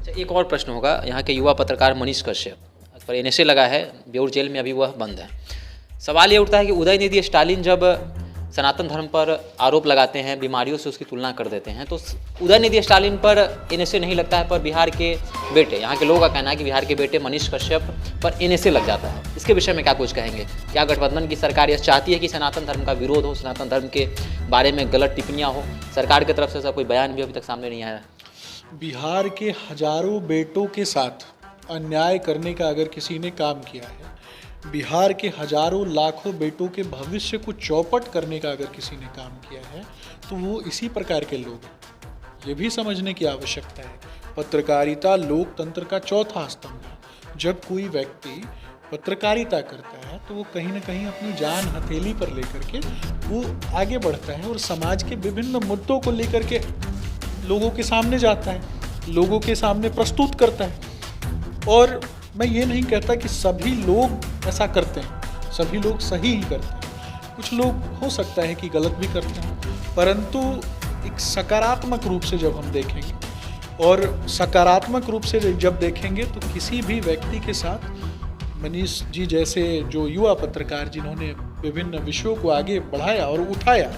अच्छा, एक और प्रश्न होगा। यहाँ के युवा पत्रकार मनीष कश्यप पर एनएसए लगा है, बेऊर जेल में अभी वह बंद है। सवाल ये उठता है कि उदयनिधि स्टालिन जब सनातन धर्म पर आरोप लगाते हैं, बीमारियों से उसकी तुलना कर देते हैं, तो उदयनिधि स्टालिन पर एनएसए नहीं लगता है, पर बिहार के बेटे, यहाँ के लोगों का कहना है कि बिहार के बेटे मनीष कश्यप पर एनएसए लग जाता है। इसके विषय में क्या कुछ कहेंगे? क्या गठबंधन की सरकार यह चाहती है कि सनातन धर्म का विरोध हो, सनातन धर्म के बारे में गलत टिप्पणियाँ हो? सरकार की तरफ से ऐसा कोई बयान भी अभी तक सामने नहीं आया। बिहार के हजारों बेटों के साथ अन्याय करने का अगर किसी ने काम किया है, बिहार के हजारों लाखों बेटों के भविष्य को चौपट करने का अगर किसी ने काम किया है, तो वो इसी प्रकार के लोग हैं। ये भी समझने की आवश्यकता है, पत्रकारिता लोकतंत्र का चौथा स्तंभ है। जब कोई व्यक्ति पत्रकारिता करता है तो वो कहीं ना कहीं अपनी जान हथेली पर लेकर के वो आगे बढ़ता है और समाज के विभिन्न मुद्दों को लेकर के लोगों के सामने जाता है, लोगों के सामने प्रस्तुत करता है। और मैं ये नहीं कहता कि सभी लोग ऐसा करते हैं, सभी लोग सही ही करते हैं, कुछ लोग हो सकता है कि गलत भी करते हैं, परंतु एक सकारात्मक रूप से जब हम देखेंगे और सकारात्मक रूप से जब देखेंगे तो किसी भी व्यक्ति के साथ मनीष जी जैसे जो युवा पत्रकार जिन्होंने विभिन्न विषयों को आगे बढ़ाया और उठाया,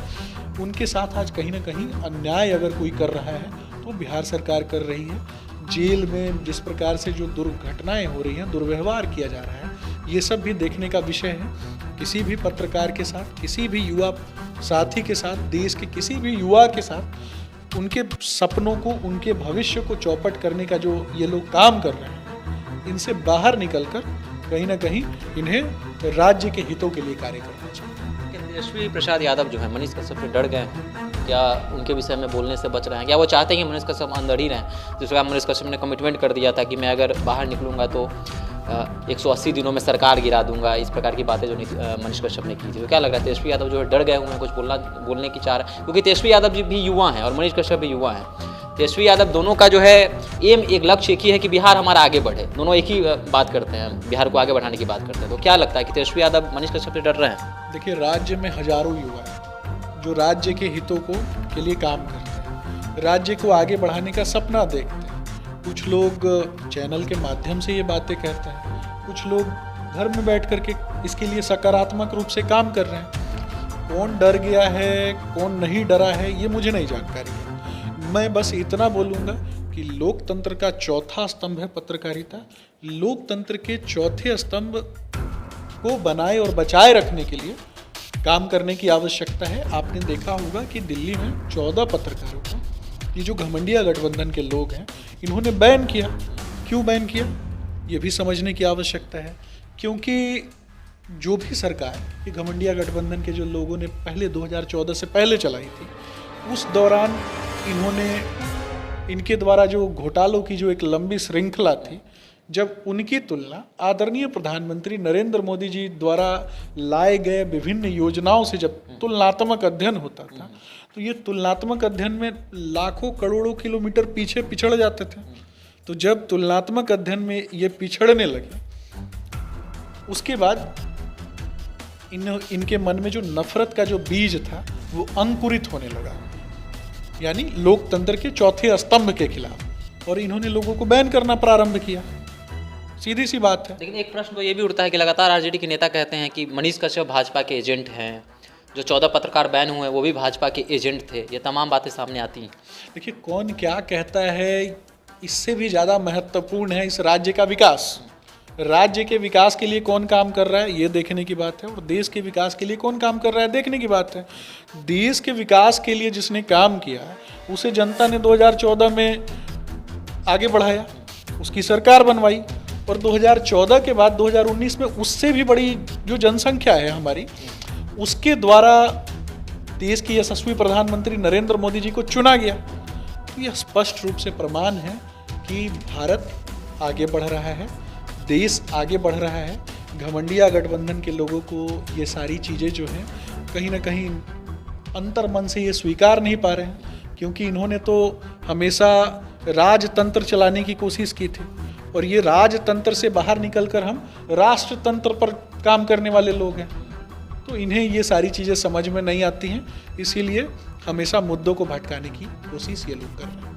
उनके साथ आज कहीं ना कहीं अन्याय अगर कोई कर रहा है तो बिहार सरकार कर रही है। जेल में जिस प्रकार से जो दुर्घटनाएं हो रही हैं, दुर्व्यवहार किया जा रहा है, ये सब भी देखने का विषय है। किसी भी पत्रकार के साथ, किसी भी युवा साथी के साथ, देश के किसी भी युवा के साथ उनके सपनों को, उनके भविष्य को चौपट करने का जो ये लोग काम कर रहे हैं, इनसे बाहर निकलकर कहीं ना कहीं इन्हें राज्य के हितों के लिए कार्य करना चाहिए। तेजस्वी प्रसाद यादव जो है मनीष कश्यप से डर गए हैं, क्या उनके विषय में बोलने से बच रहे हैं? क्या वो चाहते हैं कि मनीष कश्यप अंदर ही रहें? जिस प्रकार मनीष कश्यप ने कमिटमेंट कर दिया था कि मैं अगर बाहर निकलूंगा तो 180 दिनों में सरकार गिरा दूंगा, इस प्रकार की बातें जो मनीष कश्यप ने की थी। तो क्या लग रहा है तेजस्वी यादव जो है डर गए हुए हैं, कुछ बोलने की चाह रहे हैं? क्योंकि तेजस्वी यादव जी भी युवा हैं और मनीष कश्यप भी युवा हैं। तेजस्वी यादव दोनों का जो है एम, एक लक्ष्य एक ही है कि बिहार हमारा आगे बढ़े। दोनों एक ही बात करते हैं, बिहार को आगे बढ़ाने की बात करते हैं। तो क्या लगता है कि तेजस्वी यादव मनीष कश्यप से डर रहे हैं? देखिए, राज्य में हजारों युवा हैं जो राज्य के हितों के लिए काम करते हैं, राज्य को आगे बढ़ाने का सपना देखते हैं। कुछ लोग चैनल के माध्यम से ये बातें कहते हैं, कुछ लोग घर में बैठ करके इसके लिए सकारात्मक रूप से काम कर रहे हैं। कौन डर गया है, कौन नहीं डरा है, ये मुझे नहीं जानकारी है। मैं बस इतना बोलूँगा कि लोकतंत्र का चौथा स्तंभ है पत्रकारिता। लोकतंत्र के चौथे स्तंभ को बनाए और बचाए रखने के लिए काम करने की आवश्यकता है। आपने देखा होगा कि दिल्ली में 14 पत्रकारों को ये जो घमंडिया गठबंधन के लोग हैं, इन्होंने बैन किया। क्यों बैन किया, ये भी समझने की आवश्यकता है। क्योंकि जो भी सरकार ये घमंडिया गठबंधन के जो लोगों ने पहले 2014 से पहले चलाई थी, उस दौरान इनके द्वारा जो घोटालों की जो एक लंबी श्रृंखला थी, जब उनकी तुलना आदरणीय प्रधानमंत्री नरेंद्र मोदी जी द्वारा लाए गए विभिन्न योजनाओं से जब तुलनात्मक अध्ययन होता था, तो ये तुलनात्मक अध्ययन में लाखों करोड़ों किलोमीटर पीछे पिछड़ जाते थे। तो जब तुलनात्मक अध्ययन में ये पिछड़ने लगे, उसके बाद इनके मन में जो नफरत का जो बीज था वो अंकुरित होने लगा, यानी लोकतंत्र के चौथे स्तंभ के खिलाफ, और इन्होंने लोगों को बैन करना प्रारंभ किया। सीधी सी बात है। लेकिन एक प्रश्न तो ये भी उठता है कि लगातार आरजेडी के नेता कहते हैं कि मनीष कश्यप भाजपा के एजेंट हैं, जो 14 पत्रकार बैन हुए हैं वो भी भाजपा के एजेंट थे। ये तमाम बातें सामने आती हैं। देखिए, कौन क्या कहता है, इससे भी ज़्यादा महत्वपूर्ण है इस राज्य का विकास। राज्य के विकास के लिए कौन काम कर रहा है, ये देखने की बात है, और देश के विकास के लिए कौन काम कर रहा है, देखने की बात है। देश के विकास के लिए जिसने काम किया उसे जनता ने 2014 में आगे बढ़ाया, उसकी सरकार बनवाई, और 2014 के बाद 2019 में उससे भी बड़ी जो जनसंख्या है हमारी, उसके द्वारा देश के यशस्वी प्रधानमंत्री नरेंद्र मोदी जी को चुना गया। तो यह स्पष्ट रूप से प्रमाण है कि भारत आगे बढ़ रहा है, देश आगे बढ़ रहा है। घमंडिया गठबंधन के लोगों को ये सारी चीज़ें जो हैं कहीं ना कहीं अंतर्मन से ये स्वीकार नहीं पा रहे हैं, क्योंकि इन्होंने तो हमेशा राजतंत्र चलाने की कोशिश की थी, और ये राजतंत्र से बाहर निकलकर हम राष्ट्रतंत्र पर काम करने वाले लोग हैं। तो इन्हें ये सारी चीज़ें समझ में नहीं आती हैं, इसीलिए हमेशा मुद्दों को भटकाने की कोशिश ये लोग कर रहे हैं।